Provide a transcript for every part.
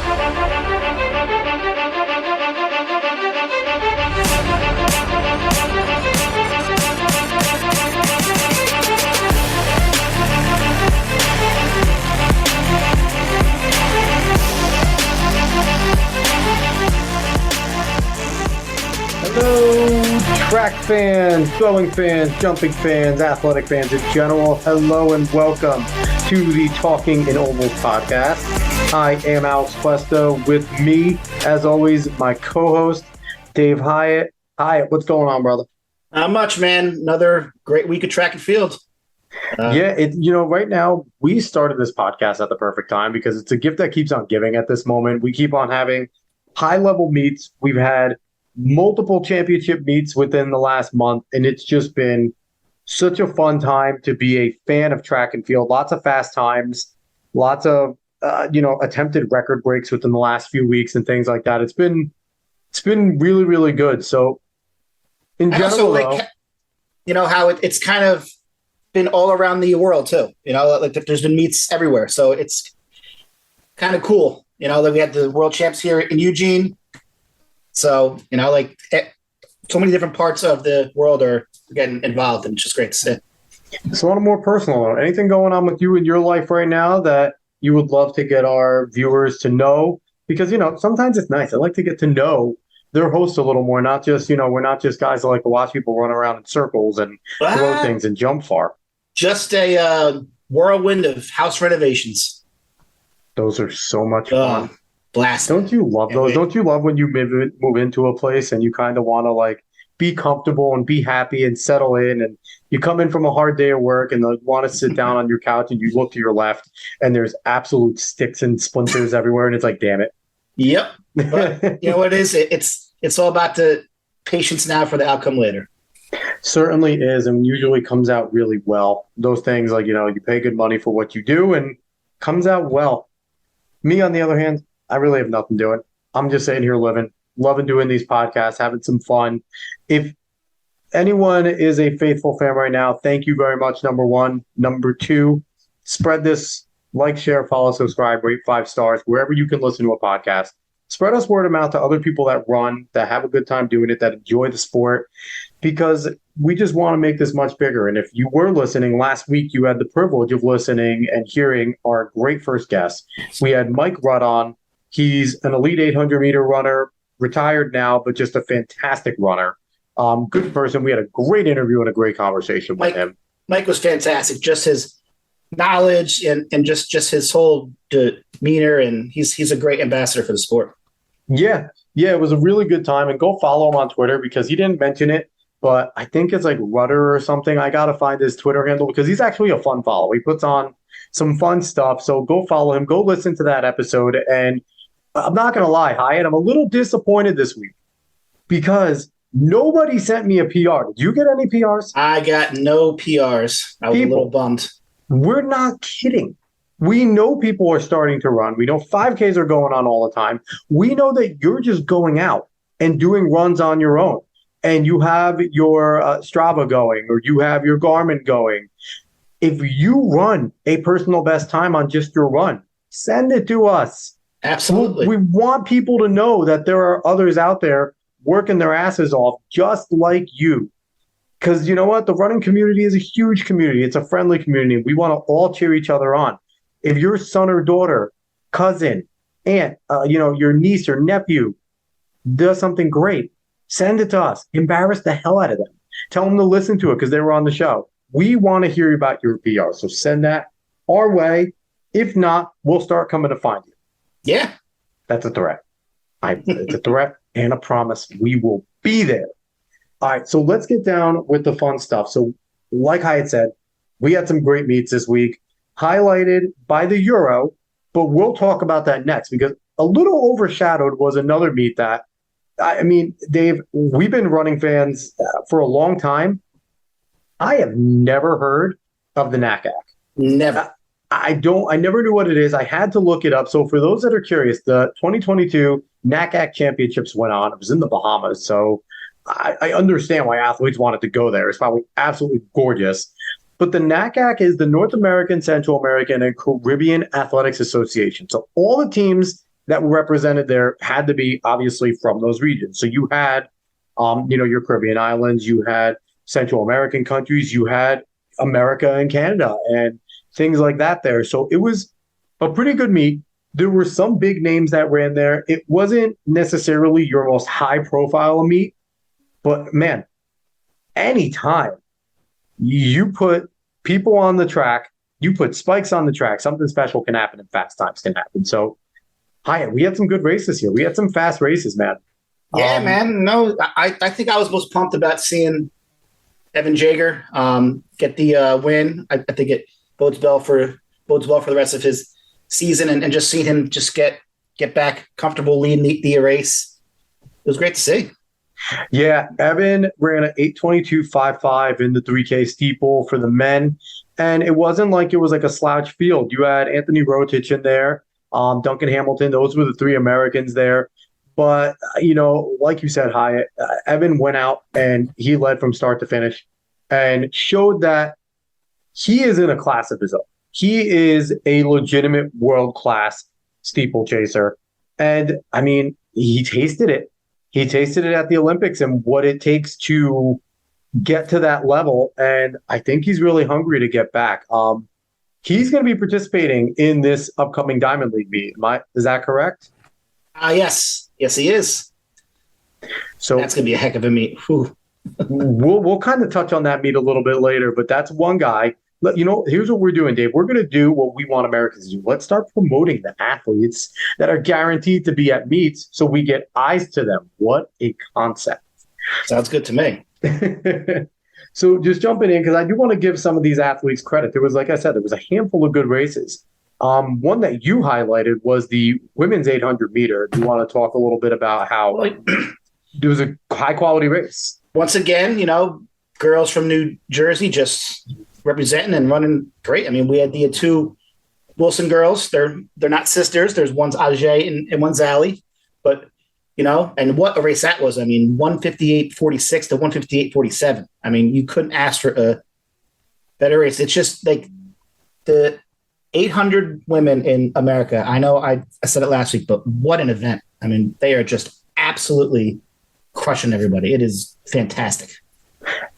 Hello, track fans, throwing fans, jumping fans, athletic fans in general. Hello and welcome to the Talking in Ovals podcast. I am Alex Questo. With me, as always, my co-host, Dave Hyatt. Hyatt, what's going on, brother? Not much, man. Another great week of track and field. Right now, we started this podcast at the perfect time because it's a gift that keeps on giving at this moment. We keep on having high-level meets. We've had multiple championship meets within the last month, and it's just been such a fun time to be a fan of track and field. Lots of fast times, lots of attempted record breaks within the last few weeks and things like that. It's been really, really good. So in general, how it's kind of been all around the world too. There's been meets everywhere, so it's kind of cool. That we had the world champs here in Eugene. So, so many different parts of the world are getting involved, and it's just great to see. So on a more personal note, anything going on with you in your life right now that you would love to get our viewers to know? Because, sometimes it's nice. I like to get to know their host a little more, not just, we're not just guys that like to watch people run around in circles and throw things and jump far. Just a whirlwind of house renovations. Those are so much fun. Blast. Don't you love those? Don't you love when you move into a place and you kind of want to be comfortable and be happy and settle in, and you come in from a hard day of work and want to sit down on your couch and you look to your left and there's absolute sticks and splinters everywhere and it's like, damn it. Yep. But you know what it is? It's all about the patience now for the outcome later. Certainly is, and usually comes out really well. Those things you pay good money for what you do and comes out well. Me, on the other hand, I really have nothing doing. I'm just sitting here loving doing these podcasts, having some fun. If anyone is a faithful fan right now, thank you very much, number one. Number two, spread this, like, share, follow, subscribe, rate 5 stars, wherever you can listen to a podcast. Spread us word of mouth to other people that run, that have a good time doing it, that enjoy the sport, because we just want to make this much bigger. And if you were listening last week, you had the privilege of listening and hearing our great first guest. We had Mike Rudd on. He's an elite 800-meter runner, retired now, but just a fantastic runner. Good person. We had a great interview and a great conversation with him. Mike was fantastic. Just his knowledge and just his whole demeanor, and he's a great ambassador for the sport. Yeah, it was a really good time. And go follow him on Twitter because he didn't mention it, but I think it's like Rudder or something. I got to find his Twitter handle because he's actually a fun follow. He puts on some fun stuff. So go follow him. Go listen to that episode. And I'm not going to lie, Hyatt, I'm a little disappointed this week because nobody sent me a PR. Did you get any PRs? I got no PRs. I was a little bummed. We're not kidding. We know people are starting to run. We know 5Ks are going on all the time. We know that you're just going out and doing runs on your own. And you have your Strava going or you have your Garmin going. If you run a personal best time on just your run, send it to us. Absolutely. We want people to know that there are others out there working their asses off just like you. Because you know what? The running community is a huge community. It's a friendly community. We want to all cheer each other on. If your son or daughter, cousin, aunt, your niece or nephew does something great, send it to us. Embarrass the hell out of them. Tell them to listen to it because they were on the show. We want to hear about your PR. So send that our way. If not, we'll start coming to find you. Yeah. That's a threat. It's a threat and a promise. We will be there. All right, so let's get down with the fun stuff. So like I had said, we had some great meets this week, highlighted by the Euro, but we'll talk about that next because a little overshadowed was another meet that, Dave, we've been running fans for a long time. I have never heard of the NACAC. Never. I never knew what it is. I had to look it up. So for those that are curious, the 2022 NACAC championships went on. It was in the Bahamas. So I understand why athletes wanted to go there. It's probably absolutely gorgeous. But the NACAC is the North American, Central American, and Caribbean Athletics Association. So all the teams that were represented there had to be obviously from those regions. So you had, your Caribbean islands, you had Central American countries, you had America and Canada and things like that there. So it was a pretty good meet. There were some big names that ran there. It wasn't necessarily your most high profile meet, but man, anytime you put people on the track, you put spikes on the track, something special can happen and fast times can happen. So, Hyatt, we had some good races here. We had some fast races, man. Yeah, man. No, I think I was most pumped about seeing Evan Jager get the win. I think it bodes well for the rest of his season, and just seeing him just get back comfortable leading the race. It was great to see. Yeah, Evan ran an 8:22.55 in the 3K steeple for the men, and it wasn't like it was like a slouch field. You had Anthony Rotich in there, Duncan Hamilton. Those were the three Americans there. But, like you said, Hyatt, Evan went out and he led from start to finish and showed that he is in a class of his own. He is a legitimate world-class steeplechaser. And, I mean, he tasted it. He tasted it at the Olympics and what it takes to get to that level. And I think he's really hungry to get back. He's going to be participating in this upcoming Diamond League meet. Is that correct? Yes. Yes, he is. So that's going to be a heck of a meet. We'll kind of touch on that meet a little bit later, but that's one guy. Here's what we're doing, Dave. We're going to do what we want Americans to do. Let's start promoting the athletes that are guaranteed to be at meets so we get eyes to them. What a concept. Sounds good to me. So just jumping in, because I do want to give some of these athletes credit. There was, like I said, there was a handful of good races. One that you highlighted was the women's 800 meter. Do you want to talk a little bit about how it was a high quality race? Once again, girls from New Jersey just representing and running great. I mean, we had the two Wilson girls. They're not sisters. There's one's Ajay and one's Allie, but and what a race that was. I mean, 158.46 to 158.47. I mean, you couldn't ask for a better race. It's just like the 800 women in America. I know I said it last week, but what an event. I mean, they are just absolutely crushing everybody. It is fantastic.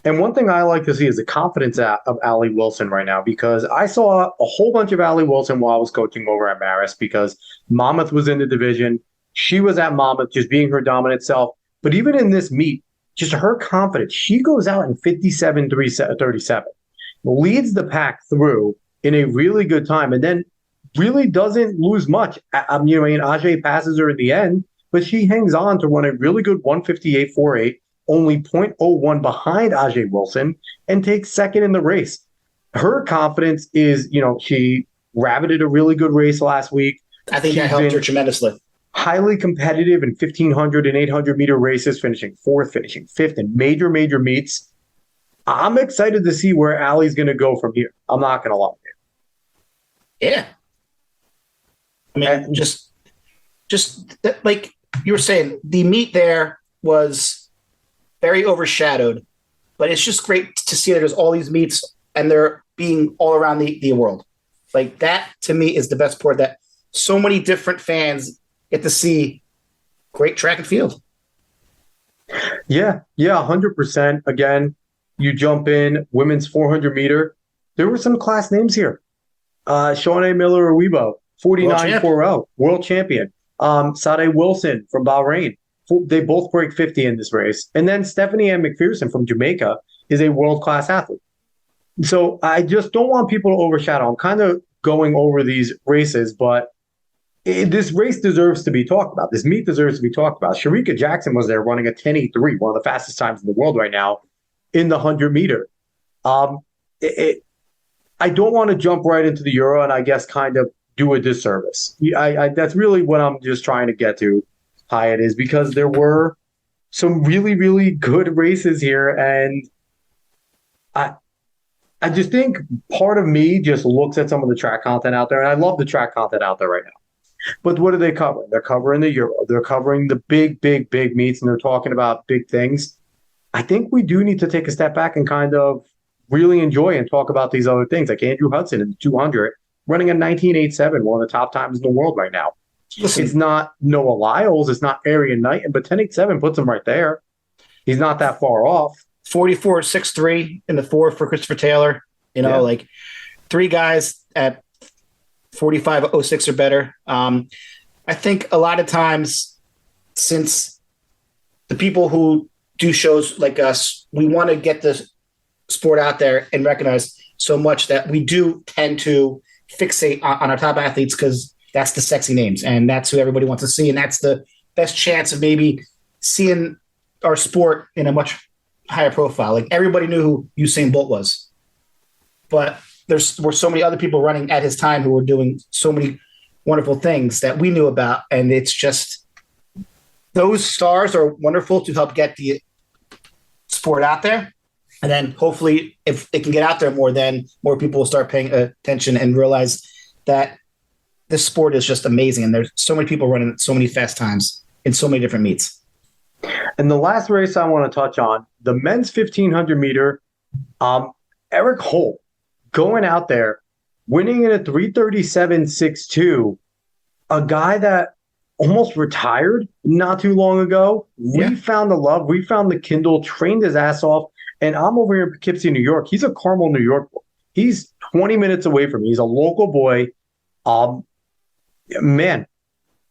And one thing I like to see is the confidence of Allie Wilson right now, because I saw a whole bunch of Allie Wilson while I was coaching over at Marist, because Monmouth was in the division. She was at Monmouth just being her dominant self. But even in this meet, just her confidence, she goes out in 57.37, leads the pack through in a really good time, and then really doesn't lose much. Ajay passes her in the end, but she hangs on to run a really good 158.48, only 0.01 behind Ajay Wilson, and takes second in the race. Her confidence is, she rabbited a really good race last week. I think that helped her tremendously. Highly competitive in 1,500 and 800 meter races, finishing fourth, finishing fifth in major meets. I'm excited to see where Allie's going to go from here. I'm not going to lie. Yeah. I mean, just like you were saying, the meet there was very overshadowed, but it's just great to see that there's all these meets and they're being all around the world. Like that to me is the best part, that so many different fans get to see great track and field. Yeah, 100%. Again, you jump in women's 400 meter. There were some class names here. Shawnee Miller-Uibo, 49.40, world champion. Sade Wilson from Bahrain. They both break 50 in this race. And then Stephanie Ann McPherson from Jamaica is a world-class athlete. So I just don't want people to overshadow. I'm kind of going over these races, but this race deserves to be talked about. This meet deserves to be talked about. Sharika Jackson was there running a 10.83, one of the fastest times in the world right now, in the 100 meter. I don't want to jump right into the Euro and I guess kind of do a disservice. That's really what I'm just trying to get to, Hyatt, is because there were some really, really good races here. And I just think part of me just looks at some of the track content out there, and I love the track content out there right now. But what are they covering? They're covering the Euro. They're covering the big meets, and they're talking about big things. I think we do need to take a step back and kind of really enjoy and talk about these other things, like Andrew Hudson in the 200, running a 19.87, one of the top times in the world right now. Listen, It's not Noah Lyles. It's not Arian Knight. But 10.87 puts him right there. He's not that far off. 44.63 in the 4 for Christopher Taylor. Like 3 guys at 45.06 or better. I think a lot of times, since the people who do shows like us, we want to get the sport out there and recognize so much that we do tend to fixate on our top athletes because that's the sexy names and that's who everybody wants to see. And that's the best chance of maybe seeing our sport in a much higher profile. Like everybody knew who Usain Bolt was, but were so many other people running at his time who were doing so many wonderful things that we knew about. And it's just, those stars are wonderful to help get the sport out there. And then hopefully if it can get out there more, then more people will start paying attention and realize that this sport is just amazing. And there's so many people running so many fast times in so many different meets. And the last race I want to touch on, the men's 1500 meter, Eric Holt going out there, winning in a 3:37.62, a guy that almost retired not too long ago. We found the love. We found the Kindle, trained his ass off. And I'm over here in Poughkeepsie, New York. He's a Carmel, New York boy. He's 20 minutes away from me. He's a local boy. Man,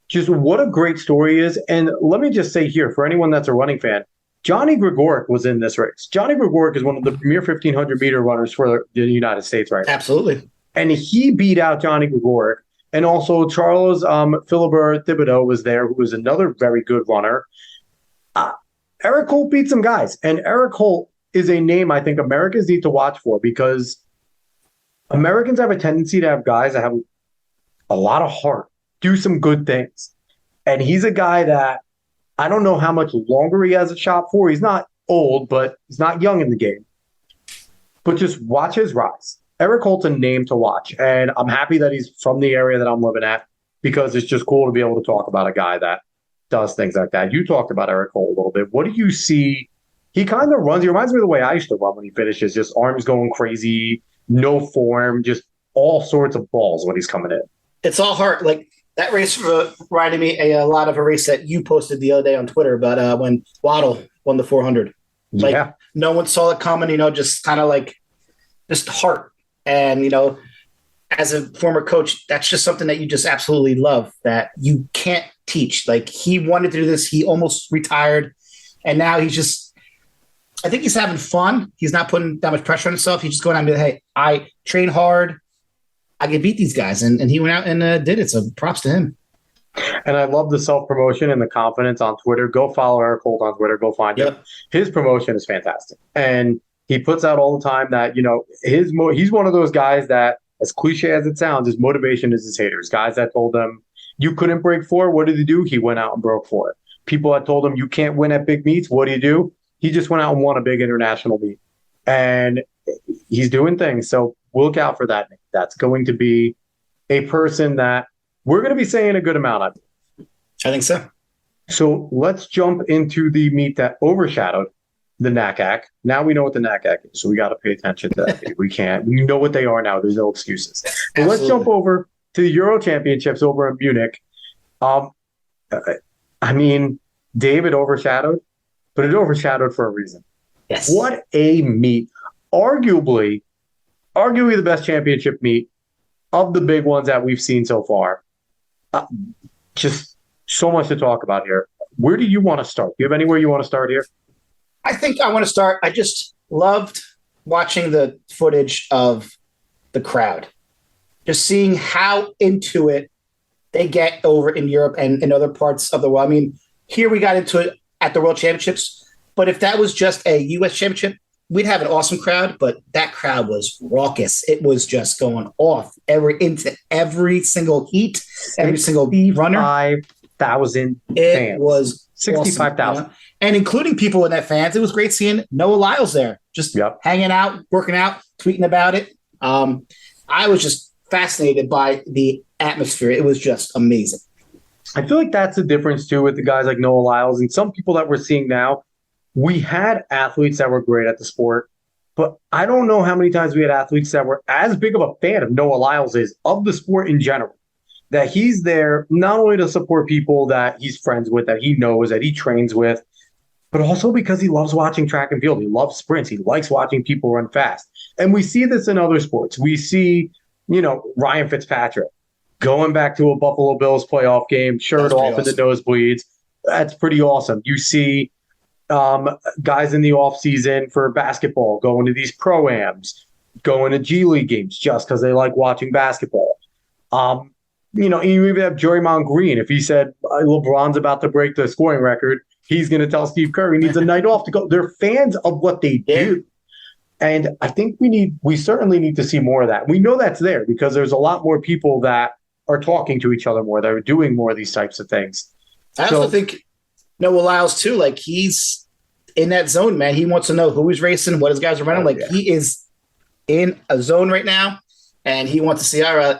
just what a great story he is. And let me just say here, for anyone that's a running fan, Johnny Gregoric was in this race. Johnny Gregoric is one of the premier 1500 meter runners for the United States right now. Absolutely. And he beat out Johnny Gregoric. And also Charles Philibert Thibodeau was there, who was another very good runner. Eric Holt beat some guys. And Eric Holt is a name I think Americans need to watch for, because Americans have a tendency to have guys that have a lot of heart, do some good things. And he's a guy that I don't know how much longer he has a shot for. He's not old, but he's not young in the game. But just watch his rise. Eric Holt's a name to watch. And I'm happy that he's from the area that I'm living at, because it's just cool to be able to talk about a guy that does things like that. You talked about Eric Holt a little bit. What do you see? He kind of runs. He reminds me of the way I used to run when he finishes, just arms going crazy, no form, just all sorts of balls when he's coming in. It's all heart. Like that race reminded me a lot of a race that you posted the other day on Twitter about when Waddle won the 400. Like no one saw it coming, just kind of like just heart. And, as a former coach, that's just something that you just absolutely love, that you can't teach. Like he wanted to do this. He almost retired. And now he's just, I think he's having fun. He's not putting that much pressure on himself. He's just going out and be like, hey, I train hard. I can beat these guys. And he went out and did it. So props to him. And I love the self-promotion and the confidence on Twitter. Go follow Eric Holt on Twitter. Go find him. His promotion is fantastic. And he puts out all the time that, he's one of those guys that, as cliche as it sounds, his motivation is his haters. Guys that told him, you couldn't break 4. What did he do? He went out and broke 4. People that told him, you can't win at big meets. What do? He just went out and won a big international meet. And he's doing things. So look out for that. That's going to be a person that we're going to be saying a good amount of. I think so. So let's jump into the meet that overshadowed the NACAC. Now we know what the NACAC is, so we got to pay attention to that. We know what they are now. There's no excuses. But let's jump over to the Euro Championships over in Munich. David overshadowed, but it overshadowed for a reason. Yes. What a meet. Arguably the best championship meet of the big ones that we've seen so far. Just so much to talk about here. Where do you want to start? Do you have anywhere you want to start here? I think I want to start. I just loved watching the footage of the crowd, just seeing how into it they get over in Europe and in other parts of the world. I mean, here we got into it at the World Championships, but if that was just a U.S. championship, we'd have an awesome crowd, but that crowd was raucous. It was just going off into every single heat, every single runner. 65,000 fans. It was 65,000. Awesome, and including people in that fans. It was great seeing Noah Lyles there, just hanging out, working out, tweeting about it. I was just fascinated by the atmosphere. It was just amazing. I feel like that's the difference, too, with the guys like Noah Lyles and some people that we're seeing now. We had athletes that were great at the sport, but I don't know how many times we had athletes that were as big of a fan of Noah Lyles is, of the sport in general. that he's there not only to support people that he's friends with, that he knows, that he trains with, but also because he loves watching track and field. He loves sprints. He likes watching people run fast. And we see this in other sports. We see, Ryan Fitzpatrick going back to a Buffalo Bills playoff game, shirt off in the nosebleeds. That's pretty awesome. You see guys in the off season for basketball going to these pro-ams, going to G League games just because they like watching basketball. You even have Draymond Green. If he said LeBron's about to break the scoring record, he's going to tell Steve Kerr he needs a night off to go. They're fans of what they do. And I think we certainly need to see more of that. We know that's there because there's a lot more people that are talking to each other more, that are doing more of these types of things. I also think Noah Lyles too, like he's in that zone, man. He wants to know who he's racing, what his guys are running. He is in a zone right now, and he wants to see, all right,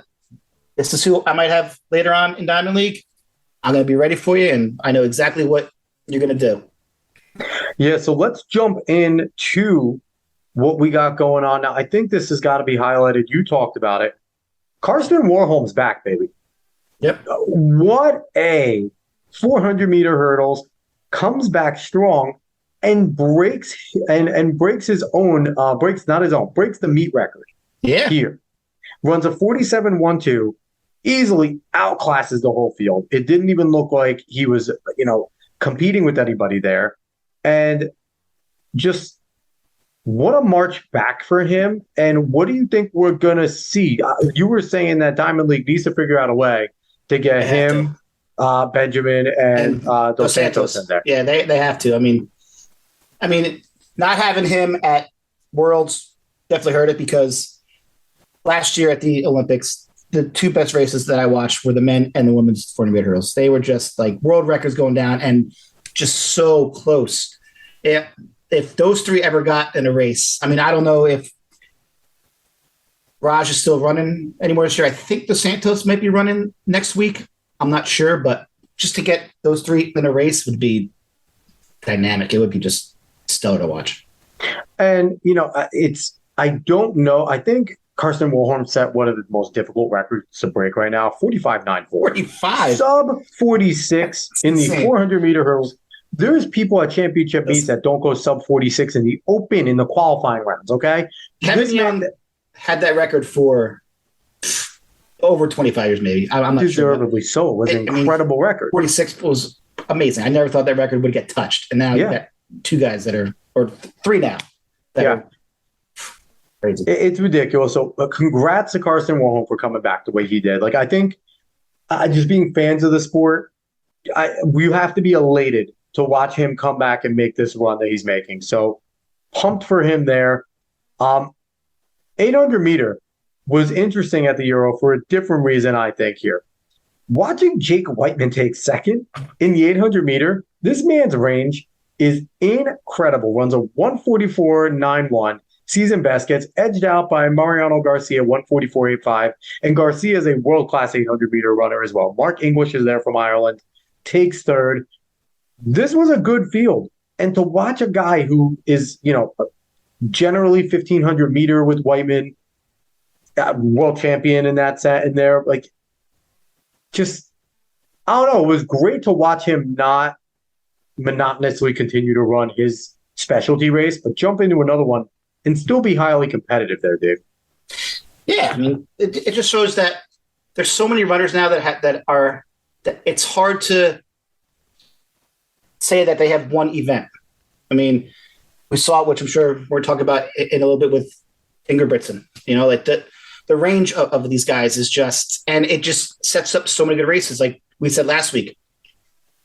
this is who I might have later on in Diamond League. I'm going to be ready for you, and I know exactly what you're going to do. Yeah, so let's jump into what we got going on now. I think this has got to be highlighted. You talked about it. Karsten Warholm's back, baby. Yep. What a 400-meter hurdles, comes back strong and breaks his own, breaks the meet record. Yeah. Here. Runs a 47.12, easily outclasses the whole field. It didn't even look like he was, competing with anybody there. And just what a march back for him. And what do you think we're going to see? You were saying that Diamond League needs to figure out a way to get him, Benjamin, and Dos Santos in there. Yeah, they have to. I mean, not having him at Worlds definitely hurt it because last year at the Olympics, the two best races that I watched were the men and the women's 400-meter hurdles. They were just like world records going down and just so close. If those three ever got in a race, I don't know if Raj is still running anymore this year. I think Dos Santos might be running next week. I'm not sure, but just to get those three in a race would be dynamic. It would be just stellar to watch. And, I don't know. I think Karsten Warholm set one of the most difficult records to break right now, 45.94. 45? Sub 46 in the 400-meter hurdles. There's people at championship meets that don't go sub 46 in the open in the qualifying rounds, okay? Kevin Young had that record for over 25 years, maybe. I'm not sure. Deservedly so. It was an incredible record. 46 was amazing. I never thought that record would get touched. And now you got two guys that are, or three now. Are crazy. It's ridiculous. So congrats to Karsten Warholm for coming back the way he did. Like, I think just being fans of the sport, we have to be elated to watch him come back and make this run that he's making. So pumped for him there. 800 meter was interesting at the Euro for a different reason, I think, here. Watching Jake Whiteman take second in the 800 meter, this man's range is incredible. Runs a 144.91 season best, gets edged out by Mariano Garcia, 144.85. And Garcia is a world-class 800 meter runner as well. Mark English is there from Ireland, takes third. This was a good field. And to watch a guy who is, generally 1,500 meter with Whiteman, world champion in that set, and there, like, just, I don't know. It was great to watch him not monotonously continue to run his specialty race, but jump into another one and still be highly competitive there, Dave. Yeah, it just shows that there's so many runners now that it's hard to say that they have one event. We saw it, which I'm sure we're talking about in a little bit with Ingebrigtsen. Like the range of these guys is just, and it just sets up so many good races. Like we said last week,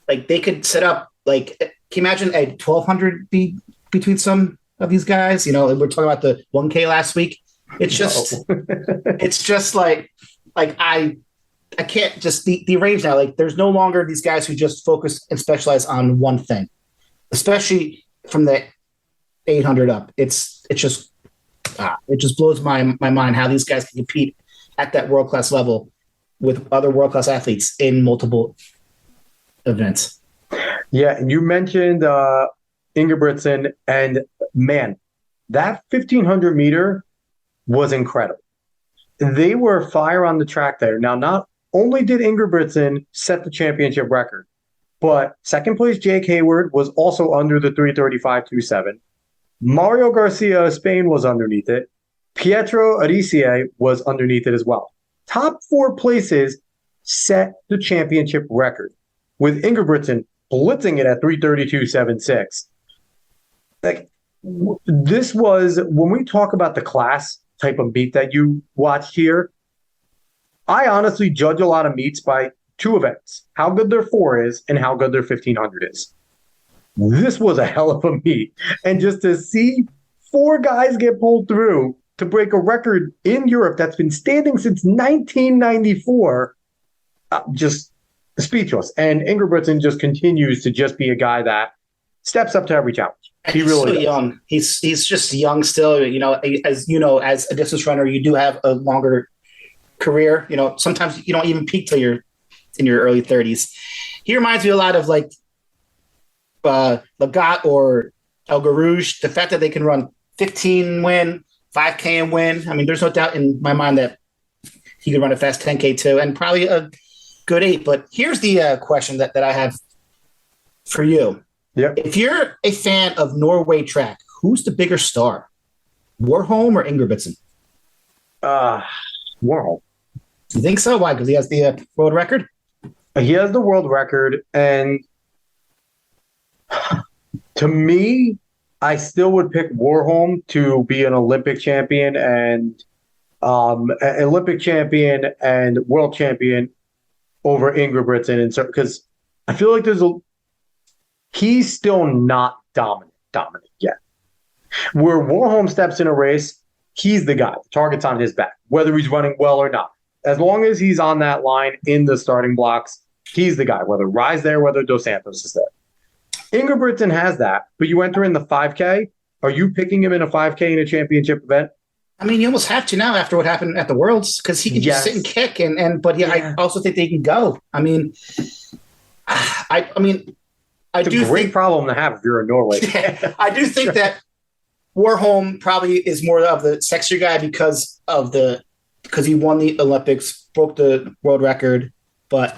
like they could set up, like, can you imagine a 1,200 be between some of these guys? We're talking about the 1K last week. It's just, it's just like I can't just the range now. Like there's no longer these guys who just focus and specialize on one thing, especially from the 800 up. It just blows my mind how these guys can compete at that world-class level with other world-class athletes in multiple events. Yeah, and you mentioned Ingebrigtsen, and man, that 1,500 meter was incredible. They were fire on the track there. Now, not only did Ingebrigtsen set the championship record, but second place Jake Hayward was also under the 335.27. Mario Garcia of Spain was underneath it. Pietro Arisier was underneath it as well. Top four places set the championship record, with Ingebrigtsen blitzing it at 332.76. Like, this was, when we talk about the class type of meet that you watched here, I honestly judge a lot of meets by two events: how good their 4 is and how good their 1500 is. This was a hell of a meet. And just to see 4 guys get pulled through to break a record in Europe that's been standing since 1994, just speechless. And Ingebrigtsen just continues to just be a guy that steps up to every challenge. He's really so young. He's just young still. You know, as a distance runner, you do have a longer career. You know, sometimes you don't even peak till you're in your early 30s. He reminds me a lot of like Lagat or El Garouge. The fact that they can run 15 win, 5K and win. I mean, there's no doubt in my mind that he could run a fast 10K too, and probably a good 8. But here's the question that I have for you. Yep. If you're a fan of Norway track, who's the bigger star, Warholm or Ingebrigtsen? Warholm. You think so? Why? Because he has the world record? He has the world record, and to me, I still would pick Warholm to be an Olympic champion and world champion over Ingebrigtsen, and because I feel like he's still not dominant yet. Where Warholm steps in a race, he's the guy. The target's on his back, whether he's running well or not. As long as he's on that line in the starting blocks, he's the guy, whether Rye's there, whether Dos Santos is there. Ingebrigtsen has that, but you enter in the 5K. Are you picking him in a 5K in a championship event? I mean, you almost have to now after what happened at the Worlds, because he can just sit and kick, but I also think they can go. I mean, it's a great problem to have if you're in Norway. I do think that Warholm probably is more of the sexier guy because he won the Olympics, broke the world record. But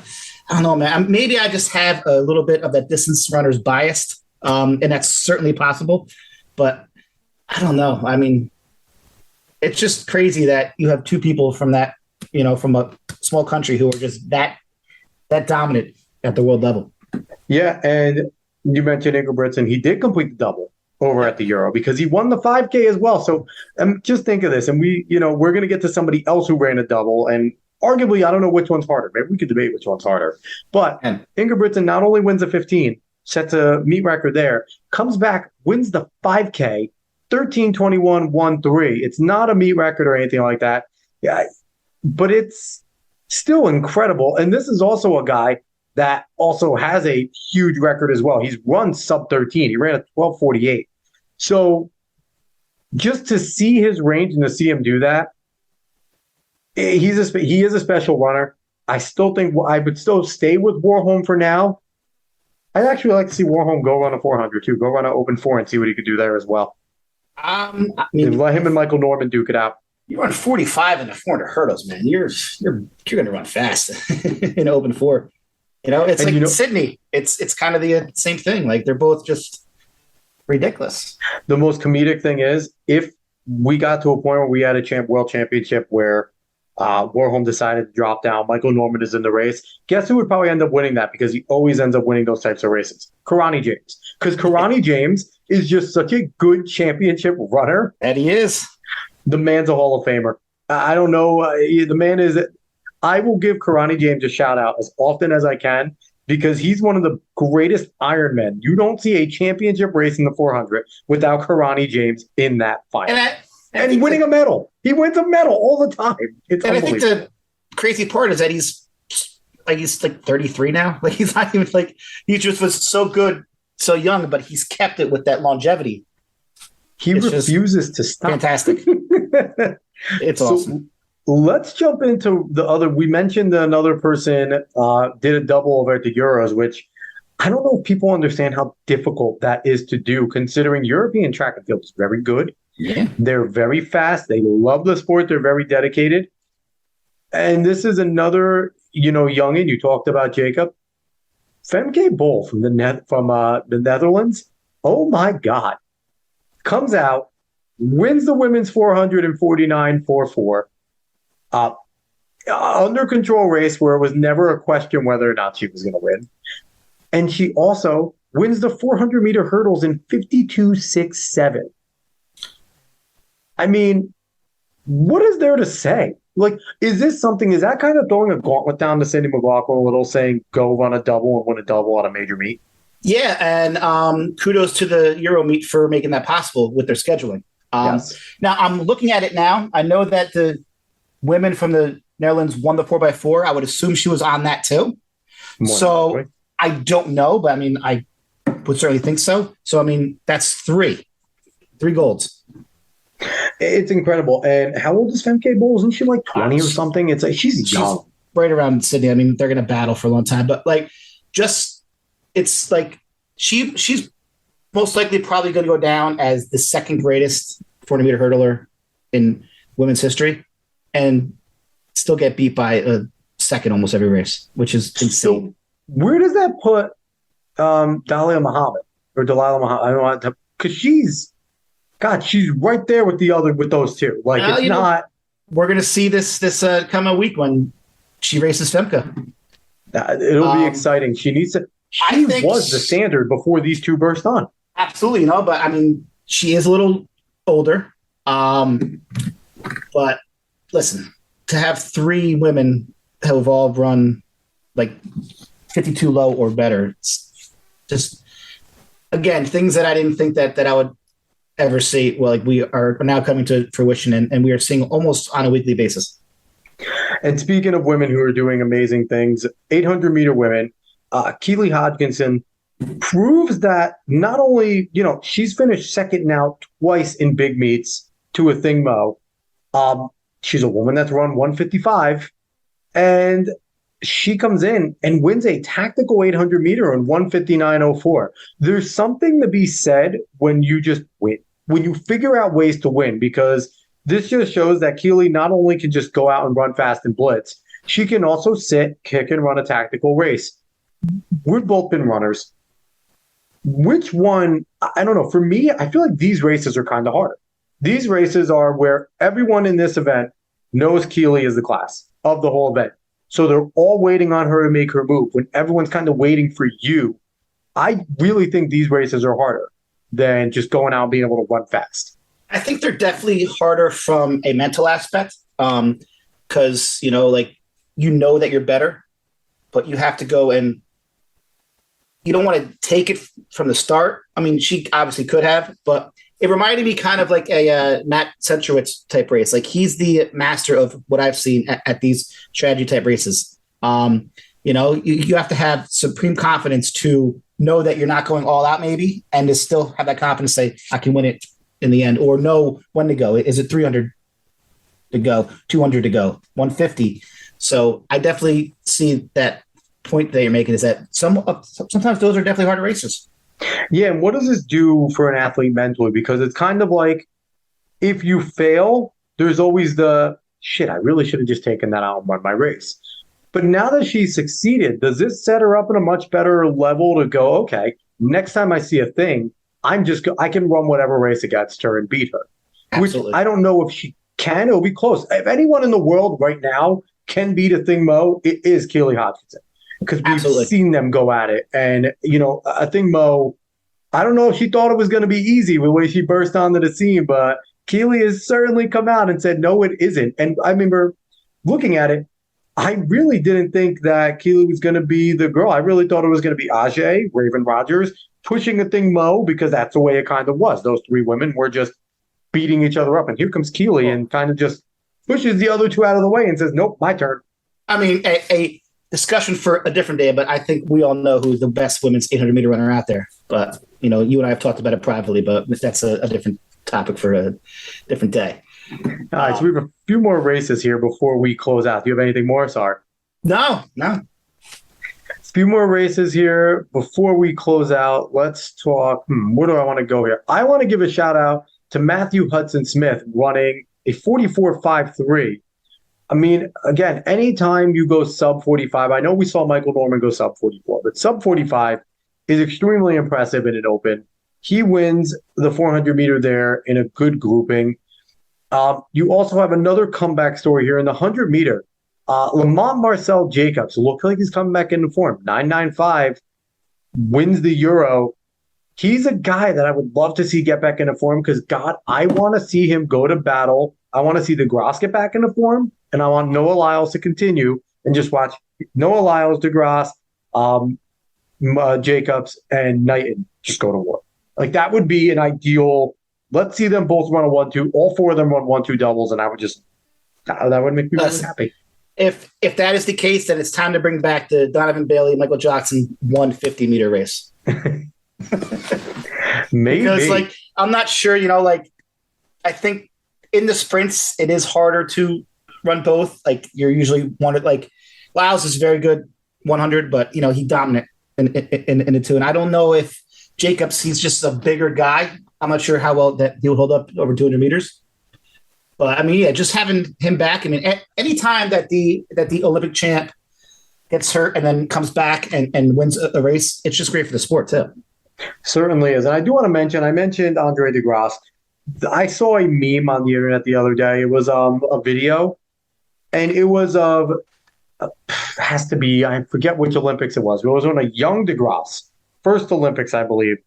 I don't know, man. Maybe I just have a little bit of that distance runner's bias, and that's certainly possible. But I don't know. I mean, it's just crazy that you have two people from that, from a small country who are just that dominant at the world level. Yeah, and you mentioned Ingebrigtsen. He did complete the double over at the Euro because he won the 5K as well. So just think of this, and we're going to get to somebody else who ran a double, and arguably, I don't know which one's harder. Maybe we could debate which one's harder. But Ingebrigtsen not only wins a 15, sets a meet record there, comes back, wins the 5K, 13:21.13. It's not a meet record or anything like that. Yeah, but it's still incredible. And this is also a guy that also has a huge record as well. He's run sub 13. He ran a 12:48. So just to see his range and to see him do that, he is a special runner. I still think I would still stay with Warholm for now. I'd actually like to see Warholm go run a 400 too. Go run an open 4 and see what he could do there as well. Let him and Michael Norman duke it out. You run 45 in the 400 hurdles, man. You're going to run fast in open 4. It's like Sydney. It's kind of the same thing. Like they're both just ridiculous. The most comedic thing is if we got to a point where we had a world championship where Warholm decided to drop down, Michael Norman is in the race. Guess who would probably end up winning that because he always ends up winning those types of races? Karani James. Because Karani James is just such a good championship runner. And he is. The man's a Hall of Famer. I don't know. The man is. I will give Karani James a shout out as often as I can because he's one of the greatest Ironmen. You don't see a championship race in the 400 without Karani James in that final. And he's winning a medal. He wins a medal all the time. It's and I think the crazy part is that he's like 33 now. Like he's not even he just was so good, so young, but he's kept it with that longevity. He refuses to stop. Fantastic. It's awesome. Let's jump into the other. We mentioned another person did a double over at the Euros, which I don't know if people understand how difficult that is to do, considering European track and field is very good. Yeah. They're very fast. They love the sport. They're very dedicated. And this is another, Youngin, you talked about Jacob. Femke Bol from the Netherlands. Oh my God. Comes out, wins the women's 400 and 49.44. Under control race where it was never a question whether or not she was going to win. And she also wins the 400-meter hurdles in 52.67. I mean, what is there to say? Like, is that kind of throwing a gauntlet down to Cindy McLaughlin a little, saying go run a double and win a double on a major meet? Yeah, and kudos to the Euro meet for making that possible with their scheduling. Yes. Now, I'm looking at it now. I know that the women from the Netherlands won the 4x4. I would assume she was on that too. So I don't know, but I mean, I would certainly think so. So, I mean, that's three golds. It's incredible. And how old is Femke Bol? Isn't she like 20 or something? It's like she's young. Right around Sydney. I mean, they're going to battle for a long time, but like, it's like she's most likely probably going to go down as the second greatest 400-meter hurdler in women's history, and still get beat by a second almost every race, which is insane. So where does that put Dalilah Muhammad? I don't know, because she's right there with those two. Like, it's not. We're going to see this coming week when she races Femke. It'll be exciting. She needs to. She was the standard before these two burst on. Absolutely, but I mean, she is a little older. But listen, to have three women who have all run like 52 low or better, it's just, again, things that I didn't think that I would ever see. Well, like, we are now coming to fruition, and we are seeing almost on a weekly basis. And speaking of women who are doing amazing things, 800-meter women, Keely Hodgkinson proves that not only, she's finished second now twice in big meets to a Thing Mo. She's a woman that's run 155, and she comes in and wins a tactical 800-meter in 159.04. There's something to be said when you just win, when you figure out ways to win, because this just shows that Keely not only can just go out and run fast and blitz, she can also sit, kick, and run a tactical race. We've both been runners. Which one? I don't know. For me, I feel like these races are kind of harder. These races are where everyone in this event knows Keely is the class of the whole event. So they're all waiting on her to make her move when everyone's kind of waiting for you. I really think these races are harder than just going out and being able to run fast. I think they're definitely harder from a mental aspect, because, that you're better, but you have to go and you don't want to take it from the start. I mean, she obviously could have, but it reminded me kind of like a Matt Centrowitz type race. Like, he's the master of what I've seen at these strategy type races. You have to have supreme confidence to know that you're not going all out, maybe, and to still have that confidence to say, I can win it in the end, or know when to go. Is it 300 to go, 200 to go, 150? So I definitely see that point that you're making, is that sometimes those are definitely harder races. Yeah, and what does this do for an athlete mentally? Because it's kind of like, if you fail, there's always the, shit, I really should have just taken that out and run my race. But now that she's succeeded, does this set her up in a much better level to go, okay, next time I see a thing, I can run whatever race against her and beat her. Absolutely. Which I don't know if she can. It'll be close. If anyone in the world right now can beat a Thing Mo, it is Keely Hodgkinson. Because we've seen them go at it. And, a Thing Mo, I don't know if she thought it was going to be easy with the way she burst onto the scene, but Keely has certainly come out and said, no, it isn't. And I remember looking at it, I really didn't think that Keely was going to be the girl. I really thought it was going to be Ajay, Raven Rogers, pushing a Thing Mo, because that's the way it kind of was. Those three women were just beating each other up. And here comes Keely and kind of just pushes the other two out of the way and says, nope, my turn. I mean, a discussion for a different day, but I think we all know who's the best women's 800-meter runner out there. But, you and I have talked about it privately, but that's a different topic for a different day. All right, so we have a few more races here before we close out. Do you have anything more, Sar? No. A few more races here before we close out. Let's talk. Where do I want to go here? I want to give a shout out to Matthew Hudson Smith running a 44.53. I mean, again, anytime you go sub 45, I know we saw Michael Norman go sub 44, but sub 45 is extremely impressive in an open. He wins the 400 meter there in a good grouping. You also have another comeback story here in the 100 meter. Lamont Marcel Jacobs looks like he's coming back into form. 995 wins the Euro. He's a guy that I would love to see get back into form because, God, I want to see him go to battle. I want to see the Gross get back into form, and I want Noah Lyles to continue and just watch Noah Lyles, DeGrasse, Jacobs, and Knighton just go to war. Like, that would be an ideal. Let's see them both run a 1-2. All four of them run 1-2 doubles, and I would just that would make me really happy. If that is the case, then it's time to bring back the Donovan Bailey, Michael Jackson 150-meter race. Maybe. Because, like, I'm not sure, like, I think in the sprints, it is harder to run both. Like, you're usually wanted, like, Lyles is very good 100, but, he dominant in the two. And I don't know if Jacobs, he's just a bigger guy. I'm not sure how well that he'll hold up over 200 meters. But, I mean, yeah, just having him back. I mean, any time that the Olympic champ gets hurt and then comes back and wins a race, it's just great for the sport, too. Certainly is. And I do want to mention, I mentioned Andre DeGrasse. I saw a meme on the internet the other day. It was a video, and it was of, has to be, I forget which Olympics it was. It was when a young DeGrasse, first Olympics, I believe,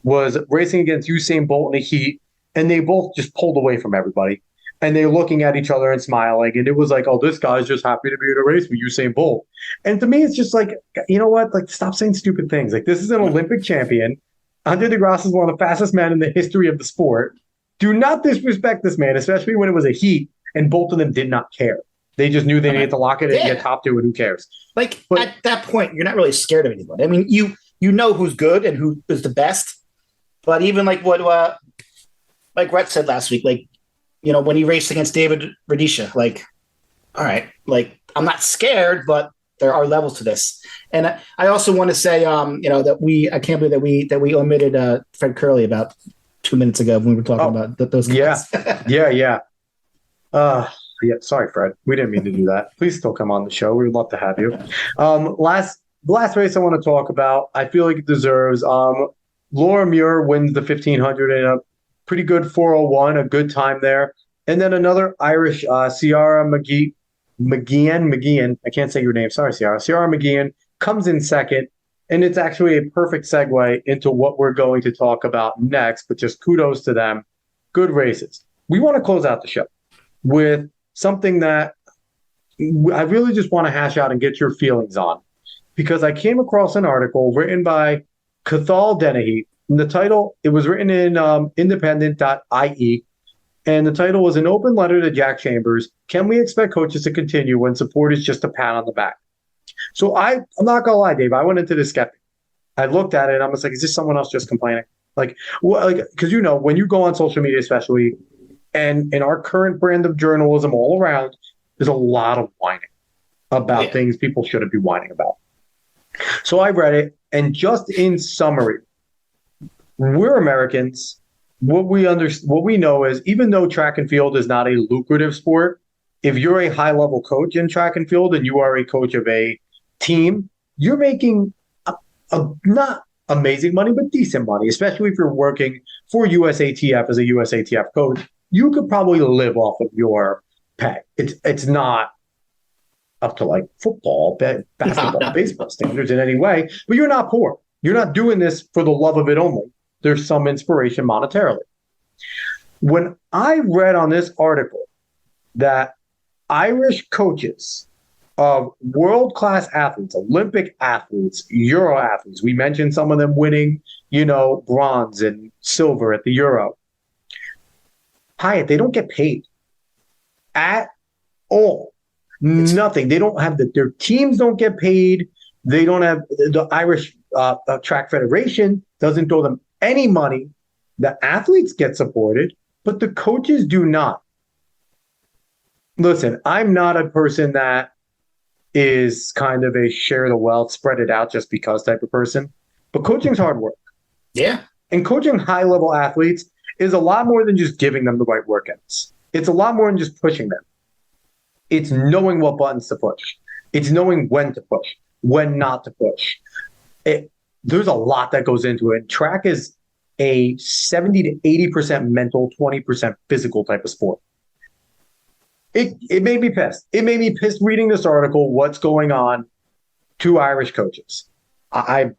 was racing against Usain Bolt in a heat, and they both just pulled away from everybody. And they're looking at each other and smiling. And it was like, oh, this guy's just happy to be in a race with Usain Bolt. And to me, it's just like, you know what? Like, stop saying stupid things. Like, this is an Olympic champion. Andre DeGrasse is one of the fastest men in the history of the sport. Do not disrespect this man, especially when it was a heat and both of them did not care. They just knew they needed to lock it in and get top two, and who cares? Like, but at that point, you're not really scared of anybody. I mean, you know who's good and who is the best. But even like what like Rhett said last week, like, when he raced against David Rudisha, like, all right, like, I'm not scared, but there are levels to this. And I also want to say, that I can't believe that we omitted Fred Curley about 2 minutes ago when we were talking about those guys. Yeah. Yeah. Sorry, Fred. We didn't mean to do that. Please still come on the show. We would love to have you. Last race I want to talk about, I feel like it deserves. Laura Muir wins the 1500 in a pretty good 401, a good time there. And then another Irish, Ciara McGeehan. I can't say your name. Sorry, Ciara. Ciara McGeehan comes in second. And it's actually a perfect segue into what we're going to talk about next, but just kudos to them. Good races. We want to close out the show with something that I really just want to hash out and get your feelings on, because I came across an article written by Cathal Dennehy. And the title, it was written in independent.ie, and the title was An Open Letter to Jack Chambers. Can we expect coaches to continue when support is just a pat on the back? So I'm not going to lie, Dave. I went into this skeptic. I looked at it and I was like, is this someone else just complaining? Like, because when you go on social media, especially, and in our current brand of journalism all around, there's a lot of whining about things people shouldn't be whining about. So I read it, and just in summary, we're Americans. What we know is, even though track and field is not a lucrative sport, if you're a high-level coach in track and field and you are a coach of a team, you're making not amazing money, but decent money, especially if you're working for USATF as a USATF coach. You could probably live off of your pay. It's not up to like football, basketball, baseball standards in any way, but you're not poor. You're not doing this for the love of it only. There's some inspiration monetarily. When I read on this article that Irish coaches of world-class athletes, Olympic athletes, Euro athletes, we mentioned some of them winning, bronze and silver at the Euro. Hyatt, they don't get paid at all. Nothing. They don't have their teams don't get paid. They don't have the Irish Track Federation doesn't throw them any money. The athletes get supported, but the coaches do not. Listen, I'm not a person that is kind of a share the wealth, spread it out just because type of person, but coaching's hard work. Yeah. And coaching high-level athletes is a lot more than just giving them the right workouts. It's a lot more than just pushing them. It's knowing what buttons to push. It's knowing when to push, when not to push. There's a lot that goes into it. Track is a 70 to 80% mental, 20% physical type of sport. It made me pissed. It made me pissed reading this article, what's going on, two Irish coaches. I'm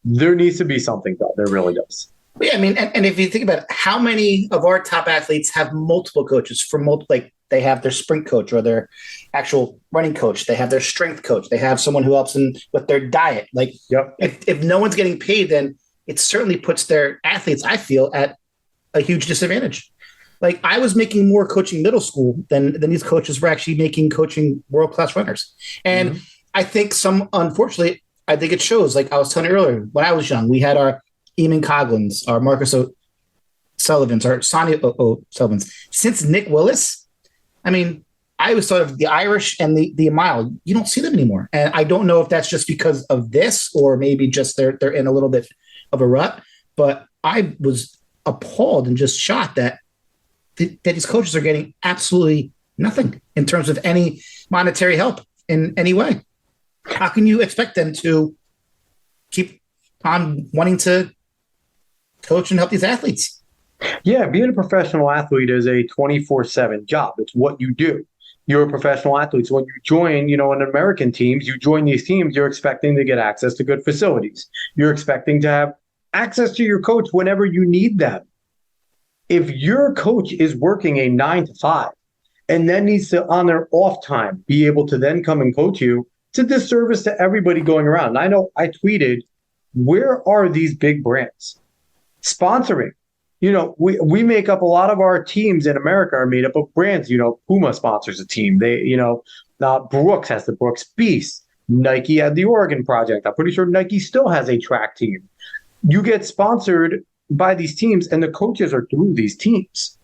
there needs to be something done. There really does. Yeah, I mean, and if you think about it, how many of our top athletes have multiple coaches for multiple, like they have their sprint coach or their actual running coach, they have their strength coach, they have someone who helps them with their diet. Like, yep. if no one's getting paid, then it certainly puts their athletes, I feel, at a huge disadvantage. Like, I was making more coaching middle school than these coaches were actually making coaching world-class runners. And I think unfortunately, I think it shows. Like I was telling you earlier, when I was young, we had our Eamon Coughlin's, our Marcus O'Sullivan's, our Sonny O'Sullivan's. Since Nick Willis, I mean, I was sort of the Irish and the mile. You don't see them anymore. And I don't know if that's just because of this or maybe just they're in a little bit of a rut. But I was appalled and just shocked that these coaches are getting absolutely nothing in terms of any monetary help in any way. How can you expect them to keep on wanting to coach and help these athletes? Yeah, being a professional athlete is a 24/7 job. It's what you do. You're a professional athlete. So when you join, in American teams, you join these teams, you're expecting to get access to good facilities. You're expecting to have access to your coach whenever you need them. If your coach is working a 9 to 5 and then needs to, on their off time, be able to then come and coach you, it's a disservice to everybody going around. And I know I tweeted, where are these big brands sponsoring? We make up a lot of our teams in America are made up of brands. Puma sponsors a team. Brooks has the Brooks Beast. Nike had the Oregon Project. I'm pretty sure Nike still has a track team. You get sponsored by these teams, and the coaches are through these teams.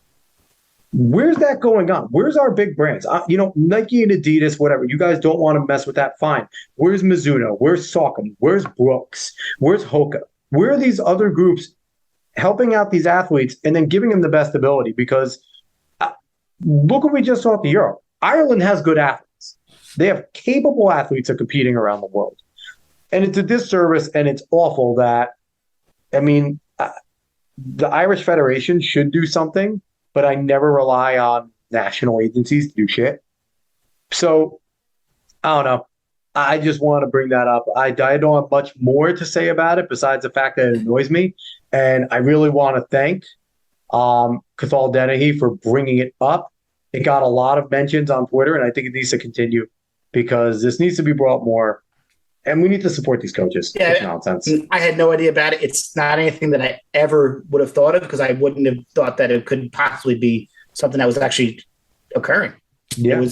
Where's that going on? Where's our big brands? Nike and Adidas, whatever. You guys don't want to mess with that, fine. Where's Mizuno? Where's Saucony? Where's Brooks? Where's Hoka? Where are these other groups helping out these athletes and then giving them the best ability? Because look what we just saw at the Euro. Ireland has good athletes. They have capable athletes that are competing around the world. And it's a disservice, and it's awful that, the Irish Federation should do something, but I never rely on national agencies to do shit. So, I don't know. I just want to bring that up. I don't have much more to say about it besides the fact that it annoys me. And I really want to thank Cathal Dennehy for bringing it up. It got a lot of mentions on Twitter, and I think it needs to continue because this needs to be brought more. And we need to support these coaches. Yeah, it's nonsense. I had no idea about it. It's not anything that I ever would have thought of because I wouldn't have thought that it could possibly be something that was actually occurring. Yeah.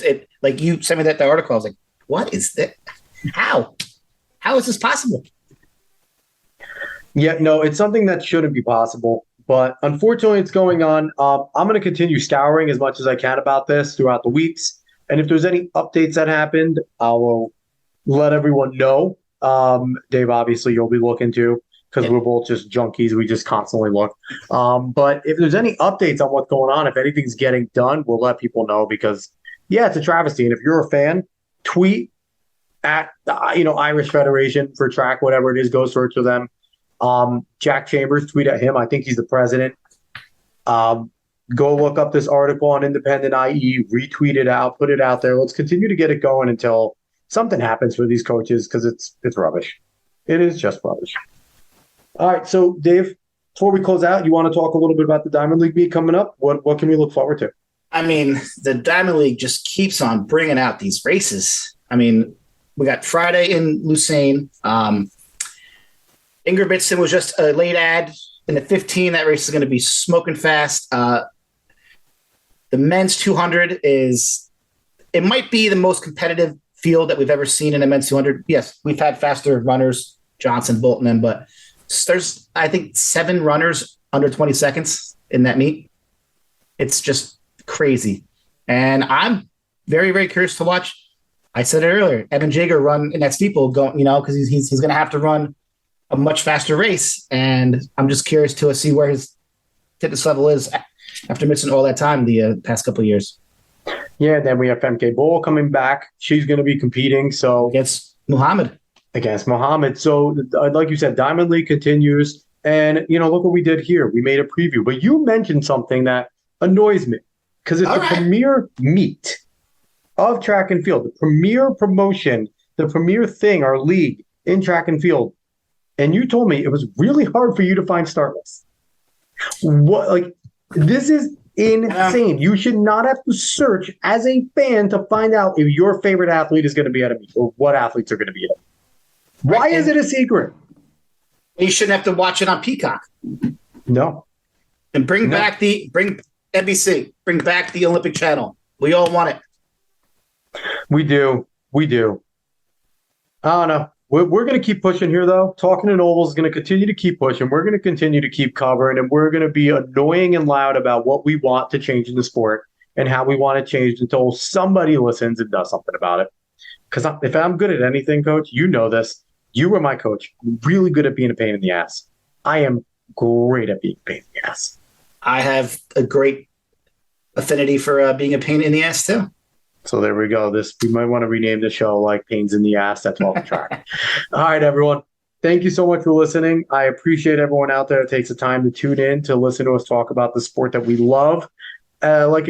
Like you sent me that article. I was like, what is that? How is this possible? Yeah, no, it's something that shouldn't be possible. But unfortunately, it's going on. I'm going to continue scouring as much as I can about this throughout the weeks. And if there's any updates that happened, I will let everyone know. Dave, obviously, you'll be looking to because we're both just junkies. We just constantly look. But if there's any updates on what's going on, if anything's getting done, we'll let people know because, yeah, it's a travesty. And if you're a fan, tweet at the Irish Federation for track, whatever it is, go search for them. Jack Chambers, tweet at him. I think he's the president. Go look up this article on Independent IE, retweet it out, put it out there. Let's continue to get it going until something happens for these coaches because it's rubbish. It is just rubbish. All right, so Dave, before we close out, you want to talk a little bit about the Diamond League meet coming up? What can we look forward to? The Diamond League just keeps on bringing out these races. We got Friday in Lucerne. Ingrid Bitson was just a late ad in the 15. That race is going to be smoking fast. The men's 200 it might be the most competitive field that we've ever seen in a men's 200. Yes, we've had faster runners, Johnson, Bolton, but there's, I think, 7 runners under 20 seconds in that meet. It's just crazy. And I'm very, very curious to watch. I said it earlier, Evan Jager run in that steeple because he's going to have to run a much faster race. And I'm just curious to see where his fitness level is after missing all that time the past couple of years. Yeah, then we have Femke Bol coming back. She's going to be competing. So against Muhammad. against Muhammad. So, like you said, Diamond League continues. And, look what we did here. We made a preview. But you mentioned something that annoys me because it's All the right. premier meet of track and field, the premier promotion, the premier thing, our league in track and field. And you told me it was really hard for you to find start lists. What, like, this is insane. You should not have to search as a fan to find out if your favorite athlete is going to be at a meet or what athletes are going to be at it. Why is it a secret? You shouldn't have to watch it on Peacock. No. And bring NBC, bring back the Olympic channel. We all want it. We do. I don't know. We're going to keep pushing here, though. Talking in Ovals is going to continue to keep pushing. We're going to continue to keep covering, and we're going to be annoying and loud about what we want to change in the sport and how we want it changed until somebody listens and does something about it. Because if I'm good at anything, Coach, you know this. You were my coach. I'm really good at being a pain in the ass. I am great at being a pain in the ass. I have a great affinity for being a pain in the ass, too. So there we go. We might want to rename the show like Pains in the Ass. That's off the track. All right, everyone. Thank you so much for listening. I appreciate everyone out there that takes the time to tune in to listen to us talk about the sport that we love. Like,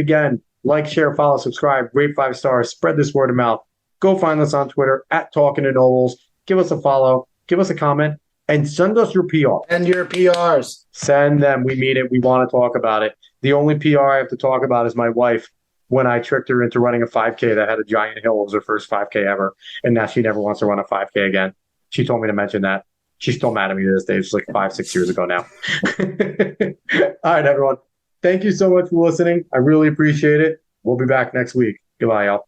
share, follow, subscribe, rate 5 stars, spread this word of mouth. Go find us on Twitter at Talking in Ovals. Give us a follow, give us a comment, and send us your PR. And your PRs. Send them. We mean it. We want to talk about it. The only PR I have to talk about is my wife when I tricked her into running a 5K that had a giant hill. It was her first 5K ever, and now she never wants to run a 5K again. She told me to mention that. She's still mad at me to this day. It's like 5-6 years ago now. All right, everyone. Thank you so much for listening. I really appreciate it. We'll be back next week. Goodbye, y'all.